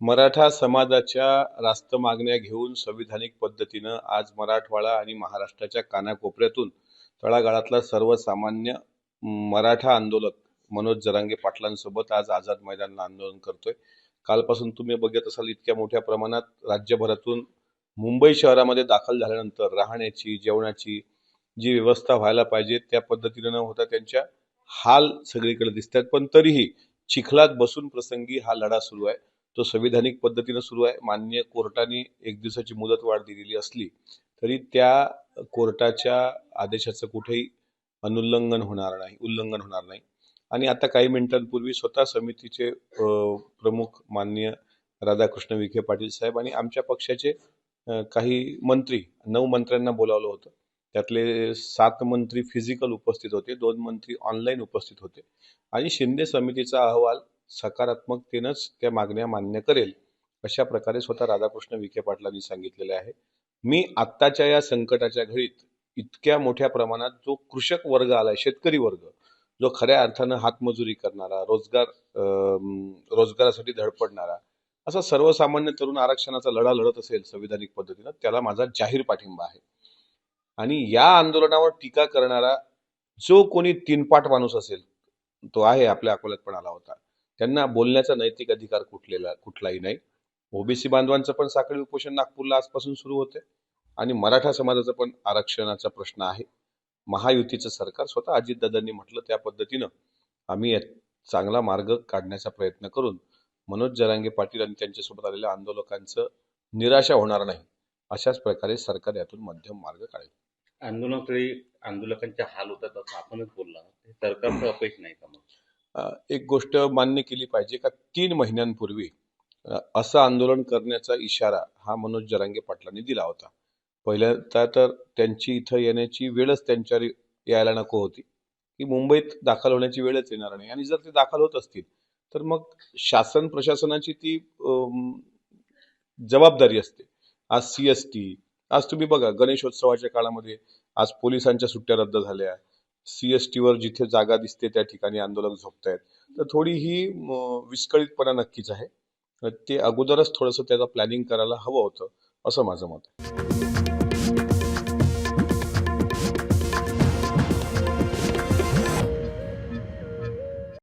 मराठा समाजाच्या रास्त मागण्या घेऊन संविधानिक पद्धतीनं आज मराठवाडा आणि महाराष्ट्राच्या कानाकोपऱ्यातून तळागाळातला सर्वसामान्य मराठा आंदोलक मनोज जरांगे पाटलांसोबत आज आझाद मैदानाला आंदोलन करतोय. कालपासून तुम्ही बघत असाल इतक्या मोठ्या प्रमाणात राज्यभरातून मुंबई शहरामध्ये दाखल झाल्यानंतर राहण्याची जेवणाची जी व्यवस्था व्हायला पाहिजे त्या पद्धतीने न होता त्यांच्या हाल सगळीकडे दिसतात. पण तरीही चिखलात बसून प्रसंगी हा लढा सुरू आहे. तो संविधानिक पद्धतीने सुरू आहे. माननीय कोर्टाने एक दिवसाची मुदतवाढ दिलेली असली तरी त्या कोर्टाच्या आदेशाचं कुठेही उल्लंघन होणार नाही. आणि आता काही मिनिटांपूर्वी स्वतः समितीचे प्रमुख माननीय राधाकृष्ण विखे पाटील साहेब आणि आमच्या पक्षाचे काही मंत्री 9 मंत्र्यांना बोलावलं होतं. त्यातले 7 मंत्री फिजिकल उपस्थित होते, 2 मंत्री ऑनलाईन उपस्थित होते आणि शिंदे समितीचा अहवाल सकारात्मकतेनंच त्या मागण्या मान्य करेल अशा प्रकारे स्वतः राधाकृष्ण विखे पाटलांनी सांगितलेले आहे. मी आत्ताच्या या संकटाच्या घडीत इतक्या मोठ्या प्रमाणात जो कृषक वर्ग आलाय, शेतकरी वर्ग, जो खऱ्या अर्थानं हातमजुरी करणारा, रोजगारासाठी धडपडणारा असा सर्वसामान्य तरुण आरक्षणाचा लढा लढत असेल संविधानिक पद्धतीनं, त्याला माझा जाहीर पाठिंबा आहे. आणि या आंदोलनावर टीका करणारा जो कोणी तीनपाट माणूस असेल, तो आहे आपल्या अकोल्यात पण आला होता, त्यांना बोलण्याचा नैतिक अधिकार कुठलाही नाही. ओबीसी बांधवांचं पण साखळी उपोषण नागपूरला आजपासून सुरू होते आणि मराठा समाजाचा पण आरक्षणाचा प्रश्न आहे. महायुतीचं सरकार स्वतः अजितदादांनी म्हटलं त्या पद्धतीनं आम्ही चांगला मार्ग काढण्याचा प्रयत्न करून मनोज जरांगे पाटील आणि त्यांच्यासोबत आलेल्या आंदोलकांचं निराशा होणार नाही अशाच प्रकारे सरकार यातून मध्यम मार्ग काढेल. आंदोलकांचे हाल होतात असं आपणच बोलला, सरकारचं अपयश नाही का? मग एक गोष्ट मान्य केली पाहिजे का 3 महिन्यांपूर्वी असं आंदोलन करण्याचा इशारा हा मनोज जरांगे पाटलांनी दिला होता. पहिल्यांदा तर त्यांची इथं येण्याची वेळच त्यांच्यावर यायला नको होती, की मुंबईत दाखल होण्याची वेळच येणार नाही. आणि जर ते दाखल होत असतील तर मग शासन प्रशासनाची ती जबाबदारी असते. आज CST, आज तुम्ही बघा गणेशोत्सवाच्या काळामध्ये आज पोलिसांच्या सुट्ट्या रद्द झाल्या, CST वर जिथे जागा दिसते त्या ठिकाणी आंदोलक झोपतायत. तर थोडी ही विस्कळीतपणा नक्कीच आहे. ते अगोदरच थोडंसं त्याचं प्लॅनिंग करायला हवं होतं असं माझं मत आहे.